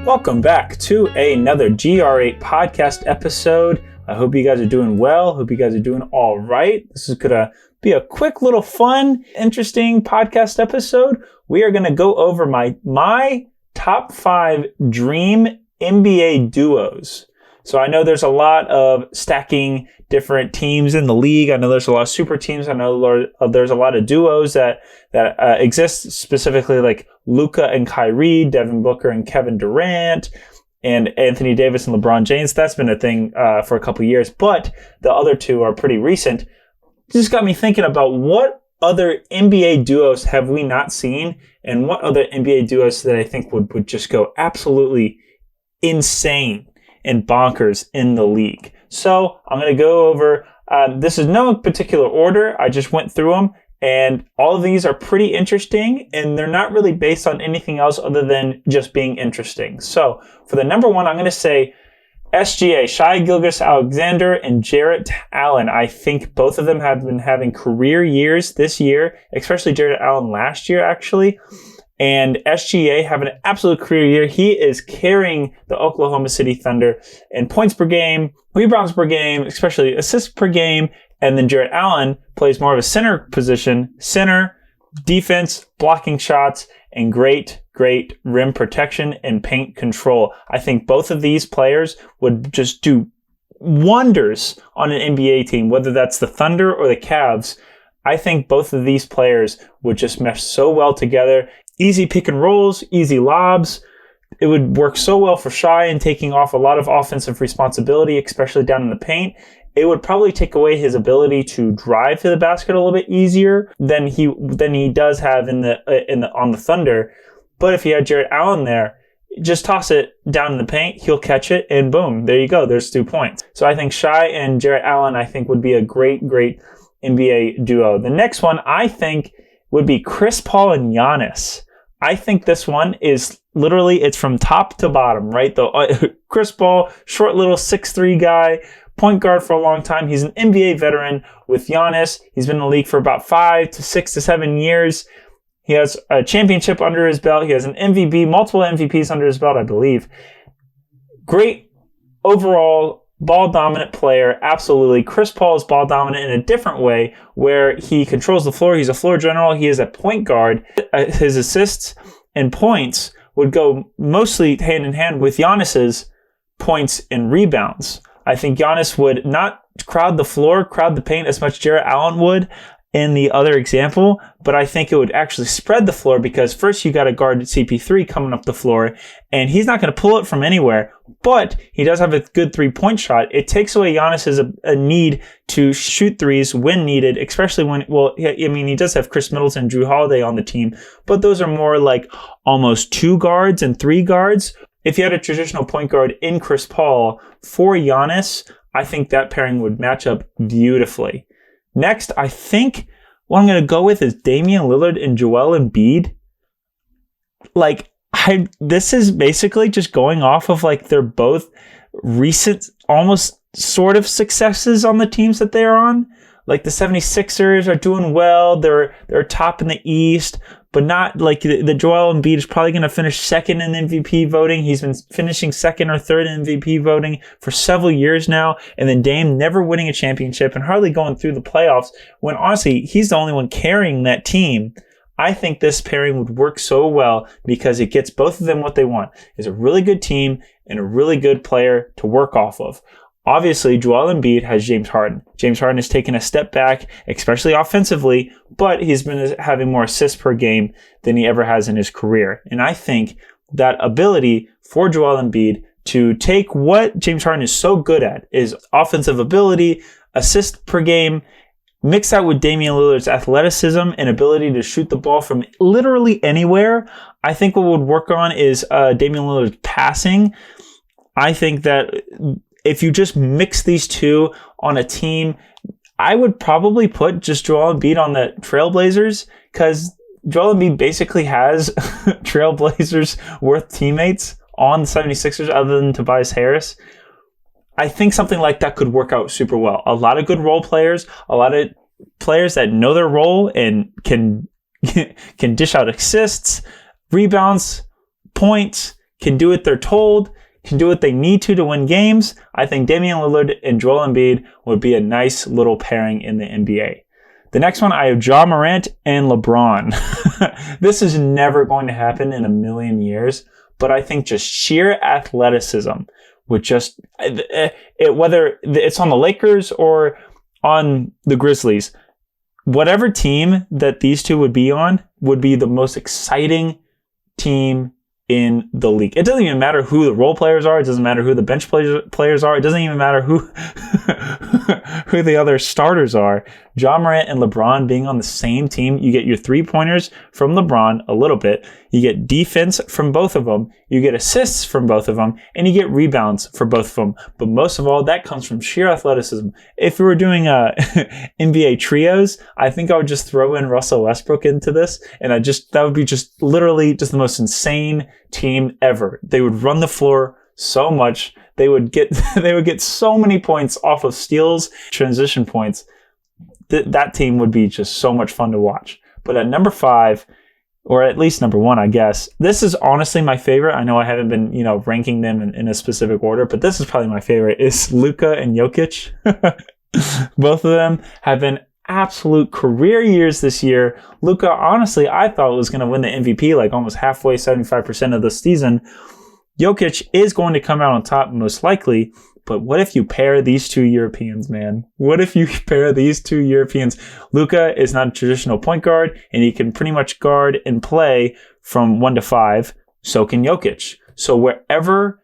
Welcome back to another GR8 podcast episode. I hope you guys are doing well. Hope you guys are doing all right. This is going to be a quick little fun, interesting podcast episode. We are going to go over my top 5 dream NBA duos. So I know there's a lot of stacking different teams in the league. I know there's a lot of super teams. I know there's a lot of duos that exist, specifically like Luka and Kyrie, Devin Booker and Kevin Durant, and Anthony Davis and LeBron James. That's been a thing for a couple years, but the other two are pretty recent. It just got me thinking about what other NBA duos have we not seen, and what other NBA duos that I think would just go absolutely insane and bonkers in the league. So I'm going to go over, this is no particular order. I just went through them, and all of these are pretty interesting, and they're not really based on anything else other than just being interesting. So for the number one, I'm going to say SGA, Shai Gilgeous-Alexander, and Jarrett Allen. I think both of them have been having career years this year, especially Jarrett Allen last year, actually. And SGA having an absolute career year. He is carrying the Oklahoma City Thunder in points per game, rebounds per game, especially assists per game. And then Jarrett Allen plays more of a center position, center, defense, blocking shots, and great rim protection and paint control. I think both of these players would just do wonders on an NBA team, whether that's the Thunder or the Cavs. I think both of these players would just mesh so well together. Easy pick and rolls, easy lobs. It would work so well for Shai in taking off a lot of offensive responsibility, especially down in the paint. It would probably take away his ability to drive to the basket a little bit easier than he does have on the Thunder. But if you had Jarrett Allen there, just toss it down in the paint, he'll catch it, and boom, there you go. There's 2 points. So I think Shai and Jarrett Allen, I think, would be a great NBA duo. The next one, I think, would be Chris Paul and Giannis. I think this one is literally, it's from top to bottom, right? Chris Paul, short little 6'3" guy, point guard for a long time. He's an NBA veteran. With Giannis, he's been in the league for about 5 to 6 to 7 years. He has a championship under his belt. He has an MVP, multiple MVPs under his belt, I believe. Great overall ball dominant player, absolutely. Chris Paul is ball dominant in a different way, where he controls the floor. He's a floor general. He is a point guard. His assists and points would go mostly hand in hand with Giannis's points and rebounds. I think Giannis would not crowd the paint as much as Jarrett Allen would in the other example, but I think it would actually spread the floor, because first you got to guard CP3 coming up the floor, and he's not going to pull it from anywhere, but he does have a good 3-point shot. It takes away Giannis's a need to shoot threes when needed, especially he does have Chris Middleton, Jrue Holiday on the team, but those are more like almost 2 guards and 3 guards. If you had a traditional point guard in Chris Paul for Giannis, I think that pairing would match up beautifully. Next, I think what I'm going to go with is Damian Lillard and Joel Embiid. This is basically just going off of they're both recent, almost sort of successes on the teams that they're on. Like the 76ers are doing well. They're top in the East, but not the Joel Embiid is probably going to finish second in MVP voting. He's been finishing second or third in MVP voting for several years now. And then Dame never winning a championship and hardly going through the playoffs, when honestly, he's the only one carrying that team. I think this pairing would work so well because it gets both of them what they want, is a really good team and a really good player to work off of. Obviously, Joel Embiid has James Harden. James Harden has taken a step back, especially offensively, but he's been having more assists per game than he ever has in his career. And I think that ability for Joel Embiid to take what James Harden is so good at, is offensive ability, assist per game, mix that with Damian Lillard's athleticism and ability to shoot the ball from literally anywhere. I think what would work on is Damian Lillard's passing. I think that if you just mix these two on a team, I would probably put just Joel Embiid on the Trailblazers, because Joel Embiid basically has Trailblazers worth teammates on the 76ers other than Tobias Harris. I think something like that could work out super well. A lot of good role players, a lot of players that know their role and can dish out assists, rebounds, points, can do what they're told, can do what they need to win games, I think Damian Lillard and Joel Embiid would be a nice little pairing in the NBA. The next one, I have Ja Morant and LeBron. This is never going to happen in a million years, but I think just sheer athleticism would just, whether it's on the Lakers or on the Grizzlies, whatever team that these two would be on would be the most exciting team in the league. It doesn't even matter who the role players are. It doesn't matter who the bench players are. It doesn't even matter who the other starters are. Ja Morant and LeBron being on the same team, you get your 3-pointers from LeBron a little bit. You get defense from both of them. You get assists from both of them. And you get rebounds for both of them. But most of all, that comes from sheer athleticism. If we were doing NBA trios, I think I would just throw in Russell Westbrook into this. And that would be just literally just the most insane team ever. They would run the floor so much. They would get so many points off of steals, transition points. That team would be just so much fun to watch. But at number 5, or at least number 1, I guess, this is honestly my favorite. I know I haven't been, ranking them in a specific order, but this is probably my favorite, is Luka and Jokic. Both of them have been absolute career years this year. Luka, honestly, I thought was going to win the MVP like almost halfway, 75% of the season. Jokic is going to come out on top most likely, but what if you pair these two Europeans, man? What if you pair these two Europeans? Luka is not a traditional point guard, and he can pretty much guard and play from 1 to 5. So can Jokic. So wherever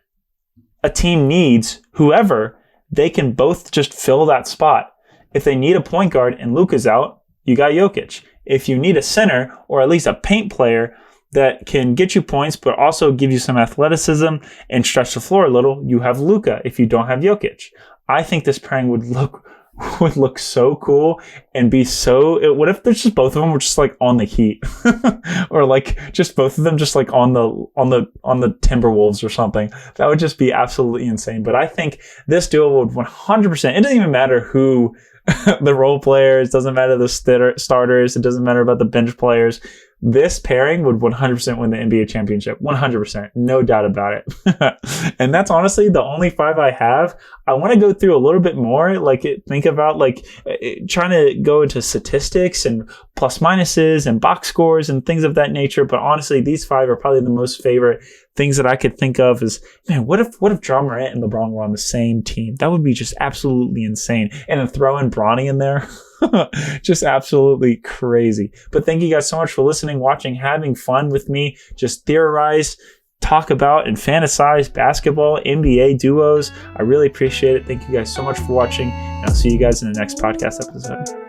a team needs whoever, they can both just fill that spot. If they need a point guard and Luka's out, you got Jokic. If you need a center or at least a paint player that can get you points but also give you some athleticism and stretch the floor a little, you have Luka if you don't have Jokic. I think this pairing would look so cool and be so... What if there's just both of them were just like on the Heat? Or like just both of them just like on the Timberwolves or something. That would just be absolutely insane. But I think this duo would 100%... It doesn't even matter who the role players, doesn't matter the starters, it doesn't matter about the bench players. This pairing would 100% win the NBA championship. 100%. No doubt about it. And that's honestly the only 5 I have. I want to go through a little bit more, think about trying to go into statistics and plus minuses and box scores and things of that nature. But honestly, these 5 are probably the most favorite things that I could think of is, man, what if Ja Morant and LeBron were on the same team? That would be just absolutely insane. And then throw in Bronny in there. Just absolutely crazy. But thank you guys so much for listening, watching, having fun with me. Just theorize, talk about, and fantasize basketball, NBA duos. I really appreciate it. Thank you guys so much for watching, and I'll see you guys in the next podcast episode.